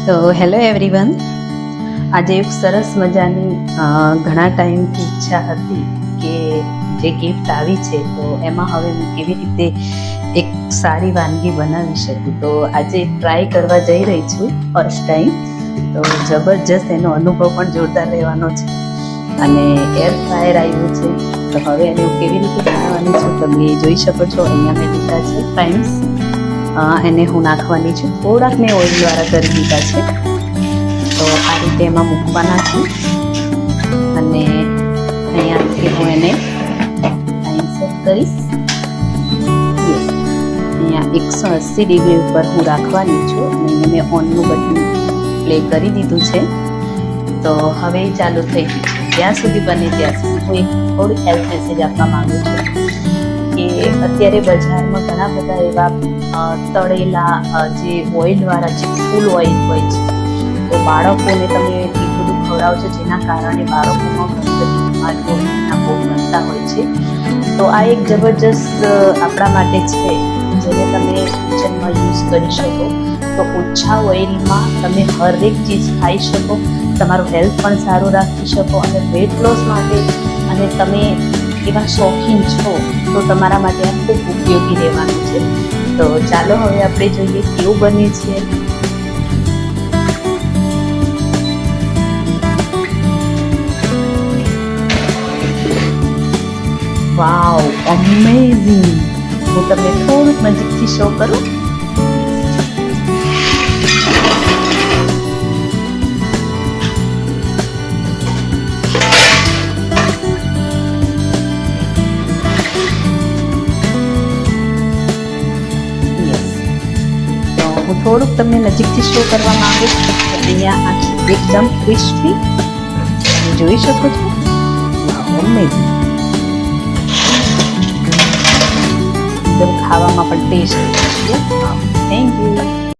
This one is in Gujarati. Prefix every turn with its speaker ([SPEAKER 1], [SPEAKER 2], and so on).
[SPEAKER 1] તો હેલો એવરીવન, આજે એક સરસ મજાની ઘણા ટાઈમથી ઈચ્છા હતી કે જે ગિફ્ટ આવી છે તો એમાં હવે હું કેવી રીતે એક સારી વાનગી બનાવી શકું. તો આજે ટ્રાય કરવા જઈ રહી છું ફર્સ્ટ ટાઈમ. તો જબરજસ્ત એનો અનુભવ પણ જોરદાર રહેવાનો છે અને એર ફ્રાયર આવ્યું છે. તો હવે એને હું કેવી રીતે બનાવવાની છું તમે જોઈ શકો છો. અહીંયા મેં લીધા છે ફ્રાઈમ્સ, એને હું નાખવાની છું. થોડાક મેં ઓઇલ દ્વારા કરી દીધા છે. તો આ રીતે એમાં મૂકવાના છે અને અહીંયાથી હું એને ટાઈમ સેટ કરીશ. યસ, અહીંયા 180 ડિગ્રી ઉપર હું રાખવાની છું અને અહીંયા મેં ઓનનું બટન પ્લે કરી દીધું છે. તો હવે ચાલુ થઈ ગયું છે. જ્યાં સુધી બને ત્યાં સુધી હું એક થોડી હેલ્પ મેસેજ આપવા માંગુ છું કે અત્યારે બજારમાં ઘણા બધા એવા તળેલા જે ઓઇલવાળા જે ફૂલ ઓઇલ હોય છે, તો બાળકોને તમે એટલું બધું ખવડાવો છો જેના કારણે બાળકોમાં ઘણી બધી બીમારીઓના ભોગ બનતા હોય છે. તો આ એક જબરજસ્ત આપણા માટે છે જેને તમે કિચનમાં યુઝ કરી શકો. તો ઓછા ઓઇલમાં તમે હરેક ચીજ ખાઈ શકો, તમારું હેલ્થ પણ સારું રાખી શકો અને વેટ લોસ માટે અને તમે એવા શોખીન છો તો તમારા માટે આ ખૂબ ઉપયોગી રહેવાનું છે. તો ચાલો હવે આપણે જોઈએ કેવું બને છે. વાવ, અમેઝિંગ! હું તમને થોડુંક નજીકથી શો કરું. હું થોડુંક તમને નજીકથી શો કરવા માંગુ છું. અહીંયા એકદમ ક્રિસ્પી તમે જોઈ શકો છો. અમેઝિંગ! એકદમ ખાવામાં પણ ટેસ્ટ છે. Thank you.